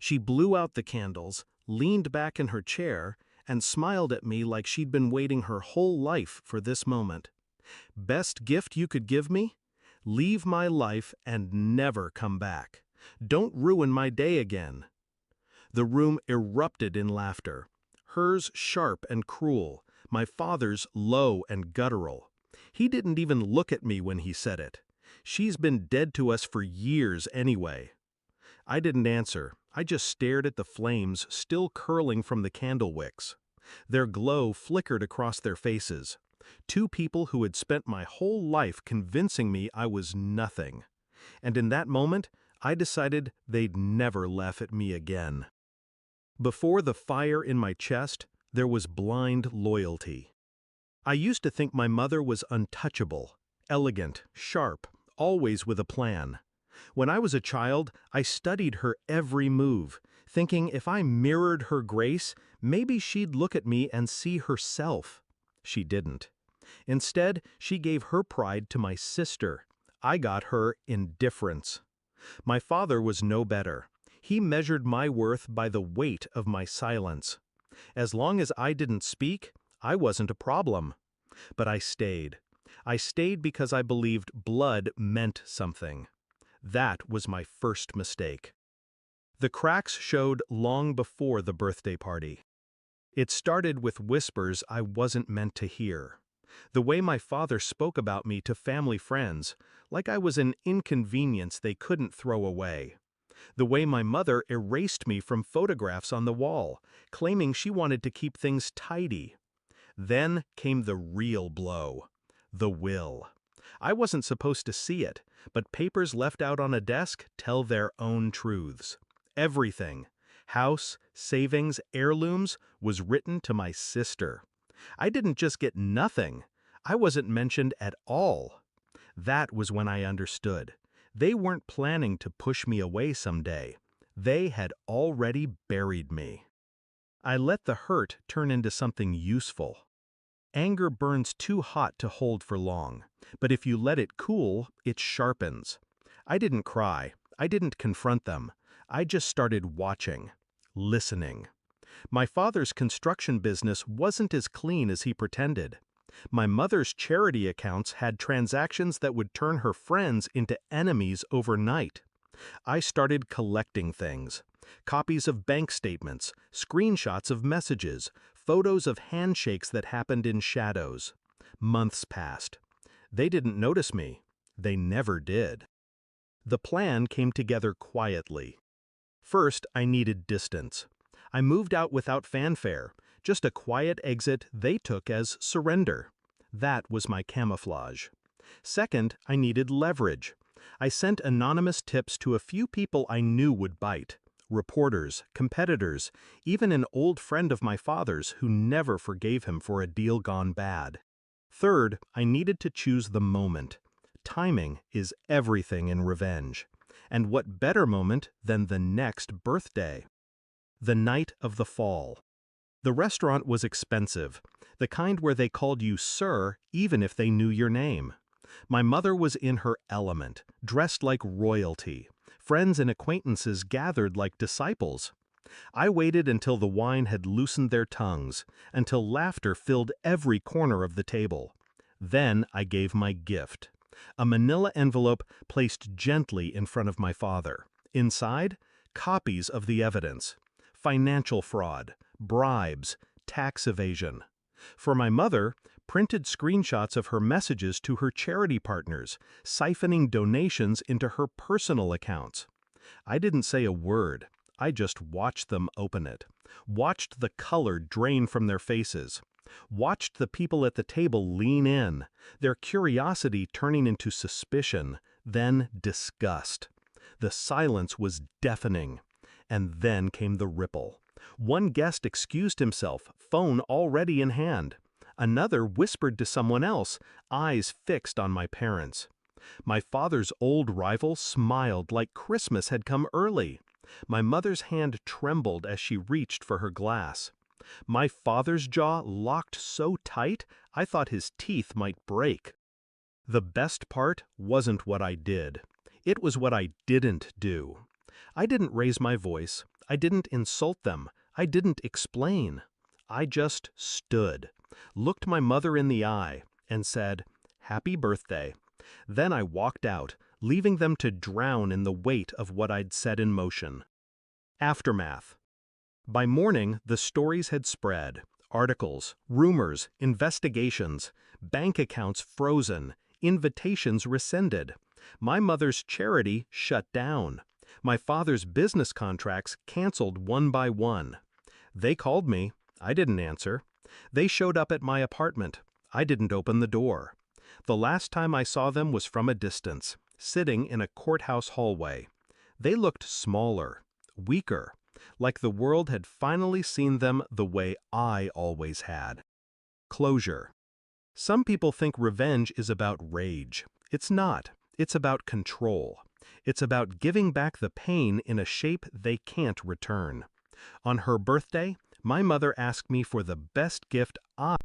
She blew out the candles, leaned back in her chair, and smiled at me like she'd been waiting her whole life for this moment. Best gift you could give me? Leave my life and never come back. Don't ruin my day again. The room erupted in laughter. Hers sharp and cruel, my father's low and guttural. He didn't even look at me when he said it. She's been dead to us for years anyway. I didn't answer. I just stared at the flames still curling from the candle wicks. Their glow flickered across their faces. Two people who had spent my whole life convincing me I was nothing. And in that moment, I decided they'd never laugh at me again. Before the fire in my chest, there was blind loyalty. I used to think my mother was untouchable, elegant, sharp, always with a plan. When I was a child, I studied her every move, thinking if I mirrored her grace, maybe she'd look at me and see herself. She didn't. Instead, she gave her pride to my sister. I got her indifference. My father was no better. He measured my worth by the weight of my silence. As long as I didn't speak, I wasn't a problem. But I stayed. I stayed because I believed blood meant something. That was my first mistake. The cracks showed long before the birthday party. It started with whispers I wasn't meant to hear. The way my father spoke about me to family friends, like I was an inconvenience they couldn't throw away. The way my mother erased me from photographs on the wall, claiming she wanted to keep things tidy. Then came the real blow. The will. I wasn't supposed to see it, but papers left out on a desk tell their own truths. Everything, house, savings, heirlooms, was written to my sister. I didn't just get nothing. I wasn't mentioned at all. That was when I understood. They weren't planning to push me away someday. They had already buried me. I let the hurt turn into something useful. Anger burns too hot to hold for long, but if you let it cool, it sharpens. I didn't cry. I didn't confront them. I just started watching, listening. My father's construction business wasn't as clean as he pretended. My mother's charity accounts had transactions that would turn her friends into enemies overnight. I started collecting things. Copies of bank statements, screenshots of messages, photos of handshakes that happened in shadows. Months passed. They didn't notice me. They never did. The plan came together quietly. First, I needed distance. I moved out without fanfare, just a quiet exit they took as surrender. That was my camouflage. Second, I needed leverage. I sent anonymous tips to a few people I knew would bite. Reporters, competitors, even an old friend of my father's who never forgave him for a deal gone bad. Third, I needed to choose the moment. Timing is everything in revenge. And what better moment than the next birthday? The night of the fall. The restaurant was expensive, the kind where they called you sir even if they knew your name. My mother was in her element, dressed like royalty. Friends and acquaintances gathered like disciples. I waited until the wine had loosened their tongues, until laughter filled every corner of the table. Then I gave my gift. A manila envelope placed gently in front of my father. Inside, copies of the evidence. Financial fraud, bribes, tax evasion. For my mother, printed screenshots of her messages to her charity partners, siphoning donations into her personal accounts. I didn't say a word. I just watched them open it. Watched the color drain from their faces. Watched the people at the table lean in, their curiosity turning into suspicion, then disgust. The silence was deafening. And then came the ripple. One guest excused himself, phone already in hand. Another whispered to someone else, eyes fixed on my parents. My father's old rival smiled like Christmas had come early. My mother's hand trembled as she reached for her glass. My father's jaw locked so tight, I thought his teeth might break. The best part wasn't what I did. It was what I didn't do. I didn't raise my voice. I didn't insult them. I didn't explain. I just stood, looked my mother in the eye, and said, "Happy birthday." Then I walked out, leaving them to drown in the weight of what I'd set in motion. Aftermath. By morning, the stories had spread. Articles, rumors, investigations, bank accounts frozen, invitations rescinded. My mother's charity shut down. My father's business contracts canceled one by one. They called me. I didn't answer. They showed up at my apartment. I didn't open the door. The last time I saw them was from a distance, sitting in a courthouse hallway. They looked smaller, weaker, like the world had finally seen them the way I always had. Closure. Some people think revenge is about rage. It's not. It's about control. It's about giving back the pain in a shape they can't return. On her birthday, my mother asked me for the best gift I